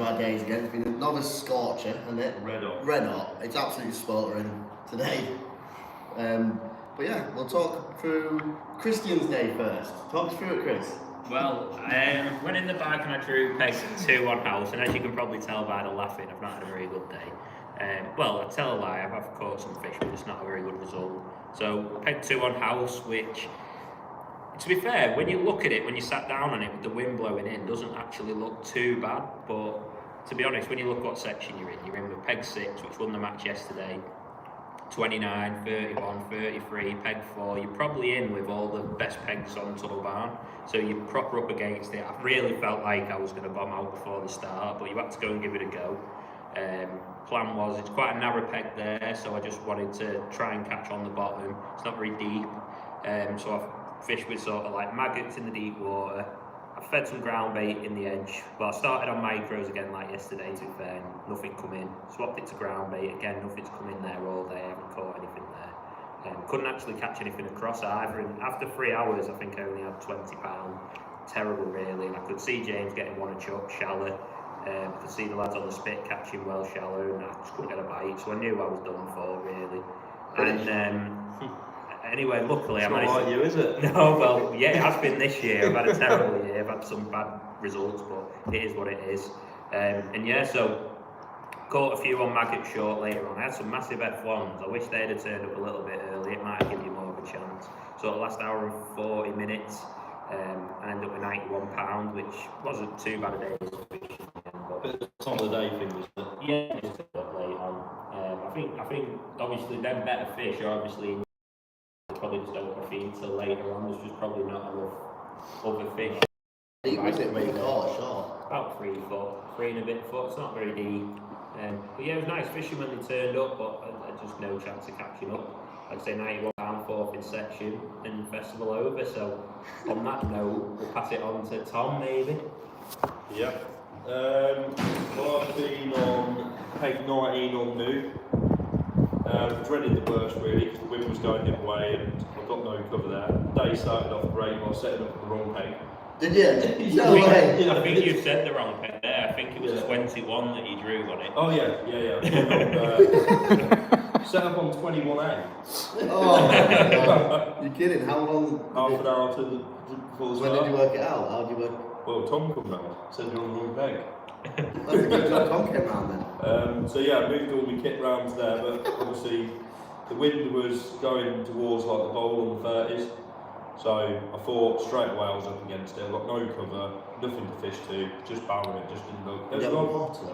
of our days again. It's been another scorcher, hasn't it? Red hot. Red hot. It's absolutely sweltering today. But yeah, we'll talk through Kristian's day first. Talk us through it, Chris. Well, went in the bag and I drew pegs at 2 on house, and as you can probably tell by the laughing, I've not had a very good day. Well, I tell a lie, I've caught some fish, but it's not a very good result. So, pegged 2 on house, which, to be fair, when you look at it, when you sat down on it with the wind blowing in, doesn't actually look too bad. But to be honest, when you look what section you're in with peg 6, which won the match yesterday, 29, 31, 33, peg 4, you're probably in with all the best pegs on Tunnel Barn, so you're proper up against it. I really felt like I was going to bomb out before the start, but you had to go and give it a go. Plan was, it's quite a narrow peg there, so I just wanted to try and catch on the bottom. It's not very deep, so I fished with sort of like maggots in the deep water. I fed some ground bait in the edge, but I started on micros again like yesterday, to be fair, and nothing come in. Swapped it to ground bait, again nothing's come in there all day, I haven't caught anything there. Couldn't actually catch anything across either, and after 3 hours I think I only had £20. Terrible really, and I could see James getting one a chuck, shallow. I could see the lads on the spit catching well shallow, and I just couldn't get a bite, so I knew I was done for really. And anyway, luckily it's I not managed like you, is it? No, well, yeah, it has been this year. I've had a terrible year. I've had some bad results, but it is what it is. And yeah, so caught a few on maggot short later on. I had some massive F1s. I wish they'd have turned up a little bit early. It might have given you more of a chance. So the last hour and 40 minutes, I ended up with £91, which wasn't too bad a day. It's on the day thing, isn't it? Yeah, just a bit late on. I think obviously them better fish are obviously probably just don't want to feed until later on. There's just probably not enough other fish. Deep was it when you caught short? About 3 foot, 3 and a bit foot. It's not very deep. But yeah, it was nice fishing when they turned up, but I had just no chance of catching up. I'd say £91, 4th in section, and festival over. So on that note, we'll pass it on to Tom maybe. Yeah. Well, I've been on peg 19 on new. Dreaded the worst really because the wind was going the other way and I've got no cover there. The day started off great while setting up the wrong peg. Did you? No I way. think you said the wrong peg there. I think it was 21 that you drew on it. Oh yeah. Set up on 21A. Oh my God. You're kidding? How long? Half an hour to before the start. When did you work it out? How did you work? Well, Tom come round, said you're on the wrong peg. That's a good job Tom came round then. So yeah, I moved all my kit round to there, but obviously the wind was going towards like the bowl on the 30s. So I thought straight away I was up against it. I got no cover, nothing to fish to, just barreling it, just didn't look. There's no water.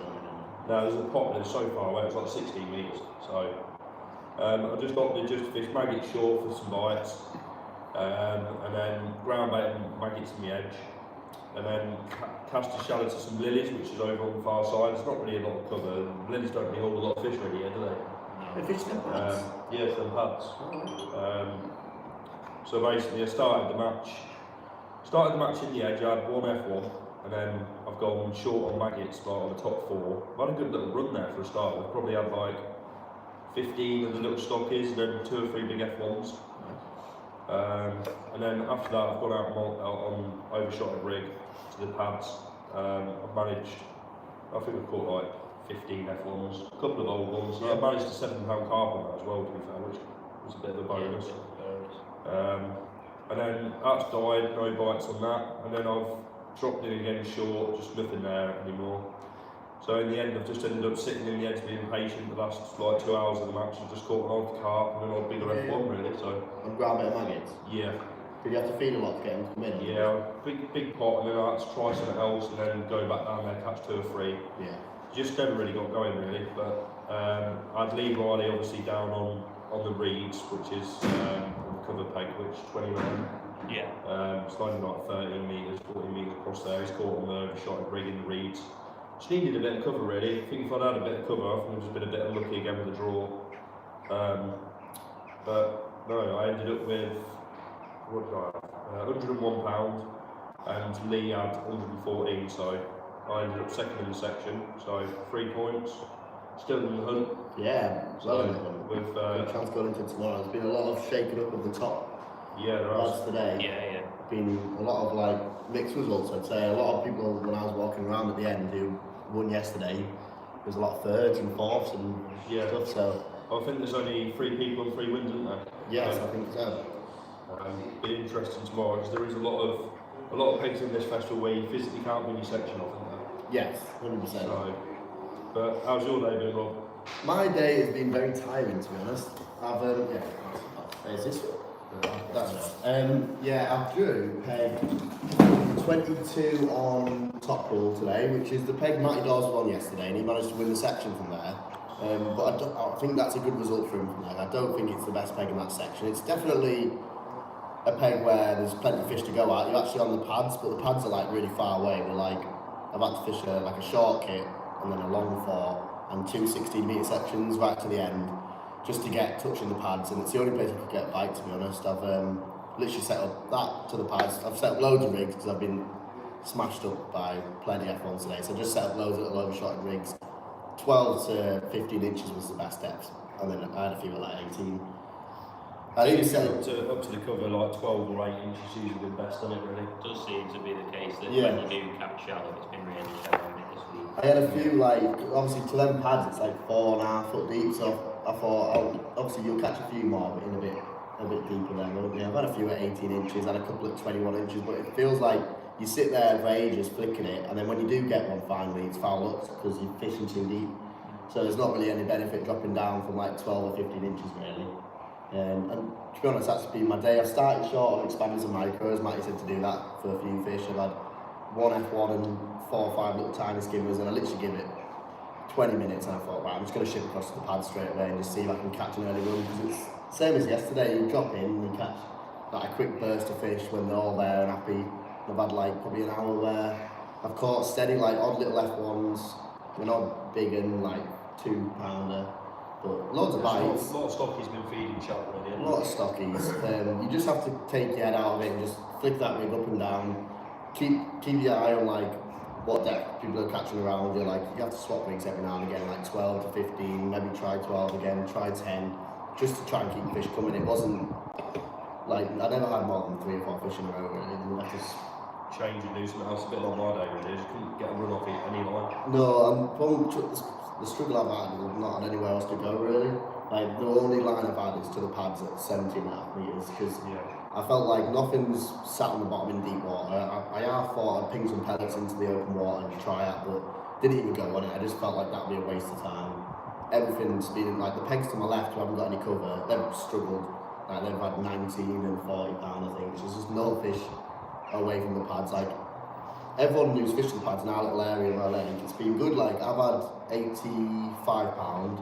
No, there's a pot, but it's so far away, it's like 16 metres. So I just opted just to fish maggot short for some bites, and then ground bait and maggots in the edge. And then cast a shallow to some lilies, which is over on the far side. There's not really a lot of cover. Lilies don't really hold a lot of fish really here, do they? They fish them pads? Yeah, some pads. So basically I started the match in the edge. I had one F1, and then I've gone short on maggots like on the top 4. I've had a good little run there for a start. I've probably had like 15 of the little stockies and then 2 or 3 big F1s. And then after that I've gone out on overshotted rig to the pads. I've managed, I think I've caught like 15 F1s, a couple of old ones. Yeah. I managed a £7 carp on that as well, to be fair, which was a bit of a bonus. And then that's died, no bites on that, and then I've dropped in again short, just nothing there anymore. So in the end I've just ended up sitting in the edge being patient the last like 2 hours of the match. I've just caught an old carp and then I'll be the F1 really. So and ground bait maggots? Yeah. Did you have to feed a lot to get them to come in? Yeah, big pot, and then I had to try something else and then go back down there, catch 2 or 3. Yeah. Just never really got going really, but I'd leave Riley obviously down on the reeds, which is on the cover peg, which 29. Yeah. It's only like 13 metres, 14 metres across there. He's caught on the overshotted rig in the reeds. Just needed a bit of cover really. I think if I'd had a bit of cover, I think I'd just been a bit unlucky again with the draw. But no, I ended up with, what did I have? £101, and Lee had 114, so I ended up second in the section, so 3 points. Still in the hunt. Yeah, well in the hunt. With good chance going into tomorrow. There's been a lot of shaking up of the top yeah, there lads has. today. Yeah. been a lot of like mixed results. I'd say a lot of people when I was walking around at the end who won yesterday, there's a lot of thirds and fourths and stuff. So I think there's only 3 people and 3 wins, isn't there? yes, I think so. Be interesting tomorrow because there is a lot of pegs in this festival where you physically can't win your section off, isn't there? Yes, 100%. So, but how's your day been, Rob? My day has been very tiring, to be honest. I've there's this one. That's I drew peg 22 on top roll today, which is the peg Matty Dawes won yesterday, and he managed to win the section from there. But I think that's a good result for him from there. I don't think it's the best peg in that section. It's definitely a peg where there's plenty of fish to go at. You're actually on the pads, but the pads are like really far away. We're like, I've had to fish a short kit and then a long 4 and 2 16-metre sections right to the end just to get touching the pads, and it's the only place I could get a bite, to be honest. I've literally set up that to the pads. I've set up loads of rigs because I've been smashed up by plenty F1s today, so I just set up loads of little overshotted rigs. 12 to 15 inches was the best depth, and then I had a few at like 18. I even set up to the cover like 12 or 8 inches usually the best, doesn't it really? It does seem to be the case that when you do catch shallow, it's been really shallow this week. I had a few like, obviously to them pads it's like 4.5 foot deep, so I thought, obviously you'll catch a few more, but in a bit deeper there, won't you? I've had a few at 18 inches, had a couple at 21 inches, but it feels like you sit there for ages flicking it, and then when you do get one finally, it's foul up because you're fishing too deep. So there's not really any benefit dropping down from like 12 or 15 inches really. And to be honest, that's been my day. I've started short on expanders and micros. Matty said to do that for a few fish. I've had 1 F1 and 4 or 5 little tiny skimmers, and I literally give it 20 minutes and I thought, right, I'm just going to ship across to the pad straight away and just see if I can catch an early run, because it's the same as yesterday. You drop in and you catch like a quick burst of fish when they're all there and happy. I've had like probably an hour where I've caught steady like odd little F1s. They're not big and like 2-pounder, but loads of bites. A lot of stockies been feeding sharp already. A lot of stockies. You just have to take your head out of it and just flick that rig up and down. Keep your eye on like what depth people are catching around you. Like you have to swap rigs every now and again, like 12 to 15, maybe try 12 again, try 10, just to try and keep fish coming. It wasn't like I never had more than 3 or 4 fish in a row really. And I just change and do something else a bit like my day really. I just couldn't get a run off it any line. No, the struggle I've had is not had anywhere else to go really. Like the only line I've had is to the pads at 17.5 metres because I felt like nothing's sat on the bottom in deep water. I half thought I'd ping some pellets into the open water and try it, but didn't even go on it. I just felt like that'd be a waste of time. Everything's been like the pegs to my left who haven't got any cover, they've struggled. Like they've had 19 and 40 pound I think, which is just no fish away from the pads. Like everyone who's fished the pads in our little area of our lake, it's been good. Like I've had 85 pound,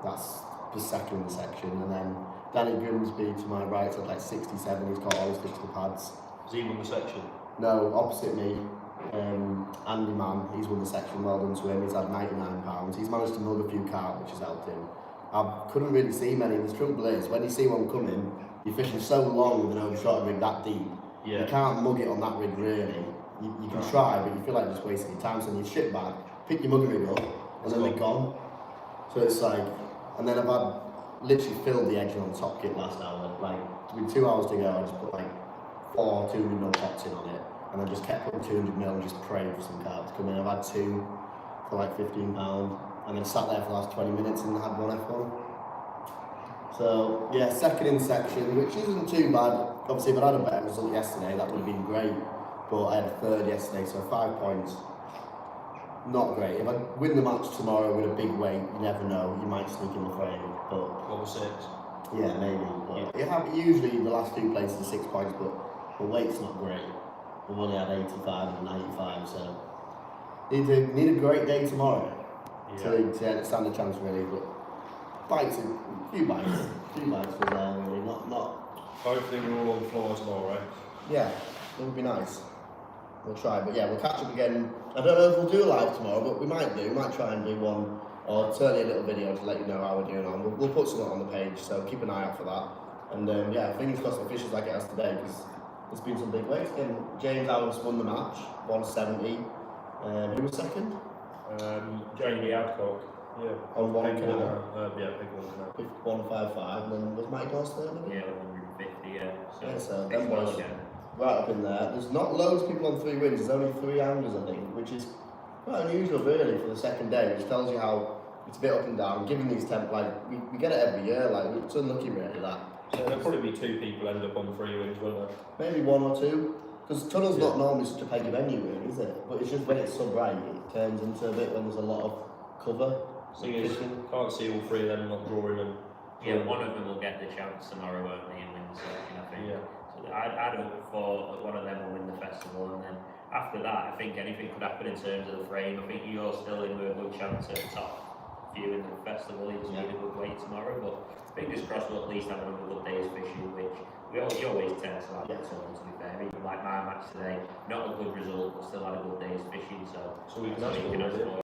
that's per second in the section, and then Danny Grimsby to my right had like 67, he's caught all his fish to the pads. Has he won the section? No, opposite me, Andy Mann, he's won the section, well done to him, he's had 99 pounds. He's managed to mug a few carp, which has helped him. I couldn't really see many. The trouble is, when you see one coming, you're fishing so long with an overshot rig that deep, you can't mug it on that rig really. You can try, but you feel like just wasting your time, so you ship back, pick your mug rig up, and then they're gone. So it's like, and then I've had literally filled the edge on the top kit last hour. Like, with 2 hours to go, I just put like 4 200ml pots in on it, and I just kept putting 200ml and just prayed for some carp to come in. I've had 2 for like £15, and then sat there for the last 20 minutes and had 1 F1. So yeah, second in section, which isn't too bad. Obviously, if I'd had a better result yesterday, that would have been great. But I had a third yesterday, so 5 points. Not great. If I win the match tomorrow with a big weight, you never know. You might sneak in the frame. But What was 6? yeah, maybe. But usually the last 2 places are 6 points, but the weight's not great. I've only had 85 and 95, so need a great day tomorrow to stand a chance really. But a few bites for there really. Not. Hopefully we're all on the floor tomorrow, right? Yeah, it would be nice. We'll try, but yeah, we'll catch up again. I don't know if we'll do a live tomorrow, but we might do. We might try and do one, or certainly a little video to let you know how we're doing on. We'll put something on the page, so keep an eye out for that. And yeah, fingers crossed the fishes like it has today, because there's been some big weights. Again, James House won the match, 170. Who was second? Jamie Adcock. Yeah. On one Big canal. big one canal. 155, and then was Mike Dawes third? Yeah, 150, yeah. So it's them well boys. again. right up in there. There's not loads of people on 3 wins. There's only 3 hounders, I think, which is quite unusual, really, for the second day, which tells you how it's a bit up and down. Given these we get it every year. Like, it's unlucky, really, that. So there'll probably be 2 people end up on 3 wins, won't there? Maybe 1 or 2. Because Tunnel's not normally such a peggy venue, really, is it? But it's just when it's so bright, it turns into a bit when there's a lot of cover. Thing is, can't see all 3 of them not drawing them. Yeah, one of them will get the chance tomorrow, won't they, and win the second, I think. Yeah. So I'd hope for that one of them will win the festival, and then after that, I think anything could happen in terms of the frame. I think you're still in with a good chance at the top few in the festival. You just need a good weight tomorrow, but fingers crossed we'll at least have another good day's fishing, which you always tend to have to be fair. Even like my match today, not a good result, but still had a good day's fishing, so we can ask for it.